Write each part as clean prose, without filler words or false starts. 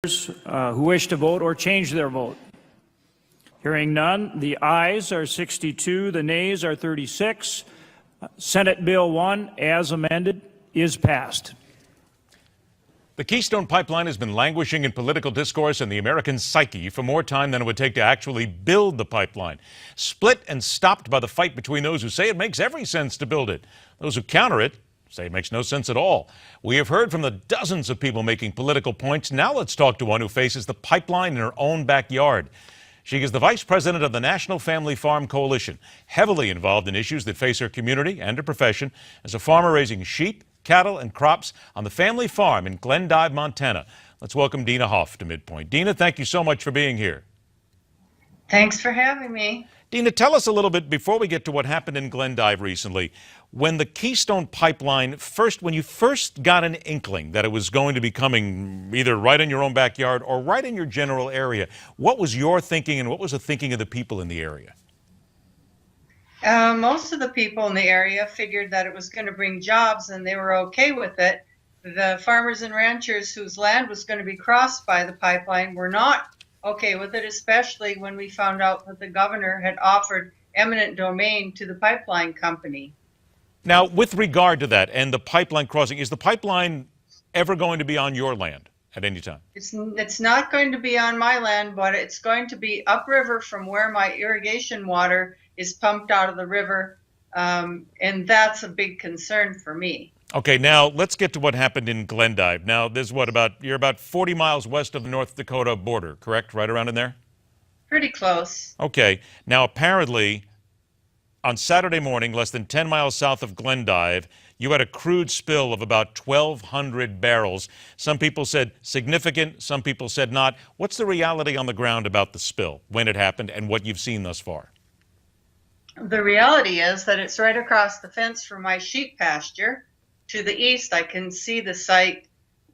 Who wish to vote or change their vote? Hearing none, the ayes are 62, the nays are 36. Senate Bill 1, as amended, is passed. The Keystone Pipeline has been languishing in political discourse and the American psyche for more time than it would take to actually build the pipeline. Split and stopped by the fight between those who say it makes every sense to build it, those who counter it say it makes no sense at all. We have heard from the dozens of people making political points. Now let's talk to one who faces the pipeline in her own backyard. She is the vice president of the National Family Farm Coalition, heavily involved in issues that face her community and her profession as a farmer raising sheep, cattle, and crops on the family farm in Glendive, Montana. Let's welcome Dena Hoff to MidPoint. Dena, thank you so much for being here. Thanks for having me. Dena, tell us a little bit before we get to what happened in Glendive recently. When the Keystone Pipeline when you first got an inkling that it was going to be coming either right in your own backyard or right in your general area, what was your thinking and what was the thinking of the people in the area? Most of the people in the area figured that it was going to bring jobs and they were okay with it. The farmers and ranchers whose land was going to be crossed by the pipeline were not okay with it, especially when we found out that the governor had offered eminent domain to the pipeline company. Now, with regard to that and the pipeline crossing, is the pipeline ever going to be on your land at any time? It's not going to be on my land, but it's going to be upriver from where my irrigation water is pumped out of the river, and that's a big concern for me. Okay, now let's get to what happened in Glendive. Now, this is you're about 40 miles west of the North Dakota border, correct? Right around in there? Pretty close. Okay, now apparently on Saturday morning, less than 10 miles south of Glendive, you had a crude spill of about 1,200 barrels. Some people said significant, some people said not. What's the reality on the ground about the spill, when it happened, and what you've seen thus far? The reality is that it's right across the fence from my sheep pasture. To the east, I can see the site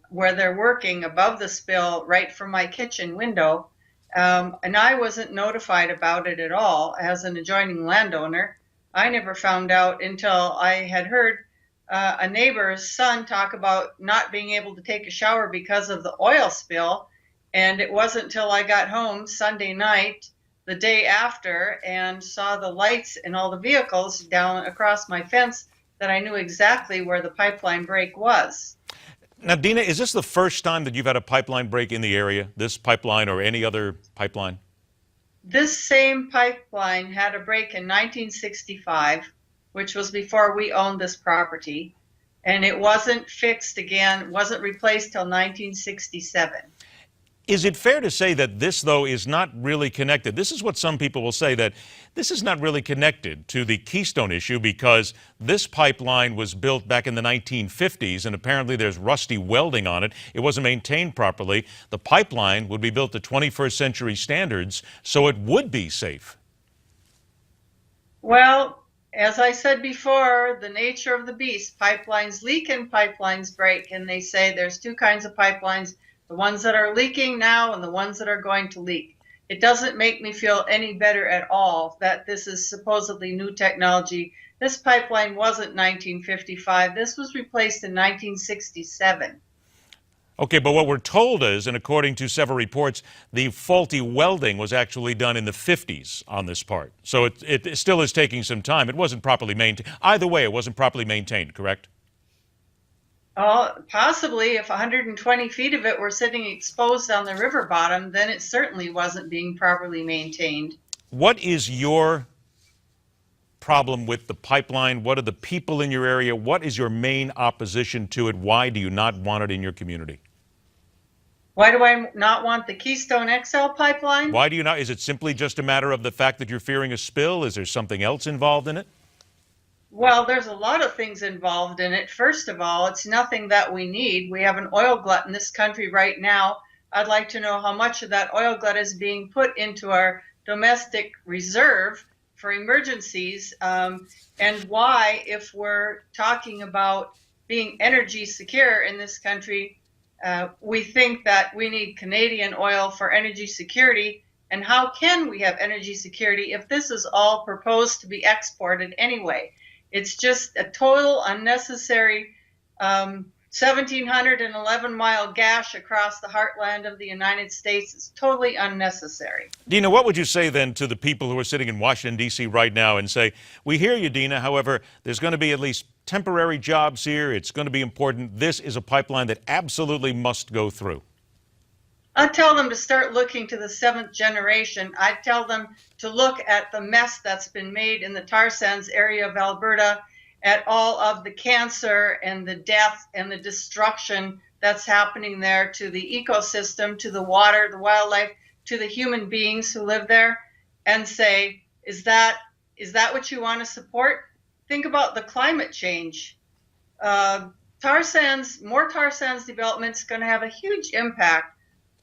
where they're working above the spill right from my kitchen window. And I wasn't notified about it at all as an adjoining landowner. I never found out until I had heard a neighbor's son talk about not being able to take a shower because of the oil spill. And it wasn't until I got home Sunday night, the day after, and saw the lights in all the vehicles down across my fence that I knew exactly where the pipeline break was. Now, Dena, is this the first time that you've had a pipeline break in the area, this pipeline or any other pipeline? This same pipeline had a break in 1965, which was before we owned this property, and it wasn't fixed again, wasn't replaced till 1967. Is it fair to say that this, though, is not really connected? This is what some people will say, that this is not really connected to the Keystone issue because this pipeline was built back in the 1950s and apparently there's rusty welding on it. It wasn't maintained properly. The pipeline would be built to 21st century standards, so it would be safe. Well, as I said before, the nature of the beast, pipelines leak and pipelines break, and they say there's two kinds of pipelines, the ones that are leaking now and the ones that are going to leak. It doesn't make me feel any better at all that this is supposedly new technology. This pipeline wasn't 1955. This was replaced in 1967. Okay, but what we're told is, and according to several reports, the faulty welding was actually done in the 50s on this part. So it still is taking some time. It wasn't properly maintained. Either way, it wasn't properly maintained, correct? Possibly if 120 feet of it were sitting exposed on the river bottom, then it certainly wasn't being properly maintained. What is your problem with the pipeline? What are the people in your area? What is your main opposition to it? Why do you not want it in your community? Why do I not want the Keystone XL Pipeline? Why do you not? Is it simply just a matter of the fact that you're fearing a spill? Is there something else involved in it? Well, there's a lot of things involved in it. First of all, it's nothing that we need. We have an oil glut in this country right now. I'd like to know how much of that oil glut is being put into our domestic reserve for emergencies, and why, if we're talking about being energy secure in this country, we think that we need Canadian oil for energy security. And how can we have energy security if this is all proposed to be exported anyway? It's just a total unnecessary 1,711-mile gash across the heartland of the United States is totally unnecessary. Dena, what would you say then to the people who are sitting in Washington, D.C. right now and say, we hear you, Dena, however, there's going to be at least temporary jobs here. It's going to be important. This is a pipeline that absolutely must go through. I tell them to start looking to the seventh generation. I tell them to look at the mess that's been made in the tar sands area of Alberta, at all of the cancer and the death and the destruction that's happening there to the ecosystem, to the water, the wildlife, to the human beings who live there, and say, is that what you want to support? Think about the climate change. More tar sands development is going to have a huge impact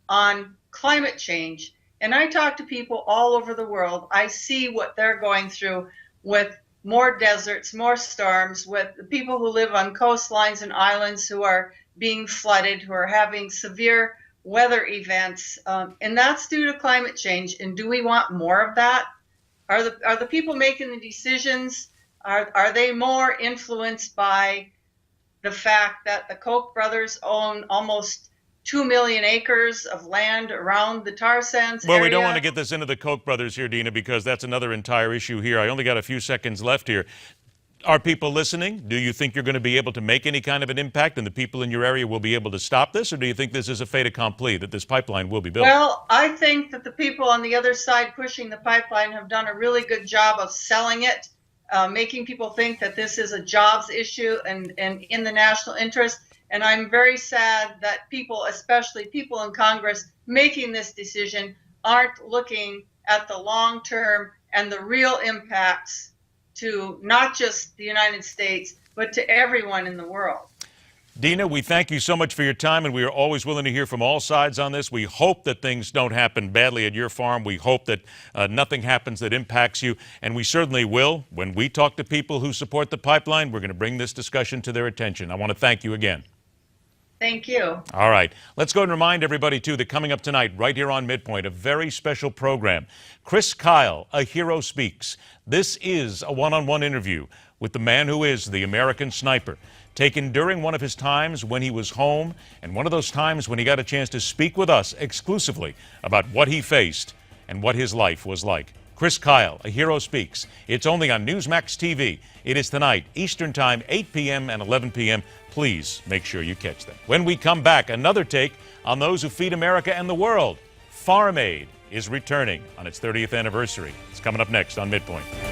on climate change. And I talk to people all over the world. I see what they're going through with more deserts, more storms, with the people who live on coastlines and islands who are being flooded, who are having severe weather events. And that's due to climate change. And do we want more of that? Are the people making the decisions, are they more influenced by the fact that the Koch brothers own almost 2 million acres of land around the tar sands area? Well, we don't want to get this into the Koch brothers here, Dena, because that's another entire issue here. I only got a few seconds left here. Are people listening? Do you think you're going to be able to make any kind of an impact and the people in your area will be able to stop this? Or do you think this is a fait accompli, that this pipeline will be built? Well, I think that the people on the other side pushing the pipeline have done a really good job of selling it, making people think that this is a jobs issue and in the national interest. And I'm very sad that people, especially people in Congress, making this decision aren't looking at the long term and the real impacts to not just the United States, but to everyone in the world. Dena, we thank you so much for your time, and we are always willing to hear from all sides on this. We hope that things don't happen badly at your farm. We hope that nothing happens that impacts you, and we certainly will. When we talk to people who support the pipeline, we're going to bring this discussion to their attention. I want to thank you again. Thank you. All right. Let's go and remind everybody, too, that coming up tonight, right here on MidPoint, a very special program. Chris Kyle, A Hero Speaks. This is a one-on-one interview with the man who is the American sniper, taken during one of his times when he was home and one of those times when he got a chance to speak with us exclusively about what he faced and what his life was like. Chris Kyle, A Hero Speaks. It's only on Newsmax TV. It is tonight, Eastern Time, 8 p.m. and 11 p.m. Please make sure you catch them. When we come back, another take on those who feed America and the world. Farm Aid is returning on its 30th anniversary. It's coming up next on MidPoint.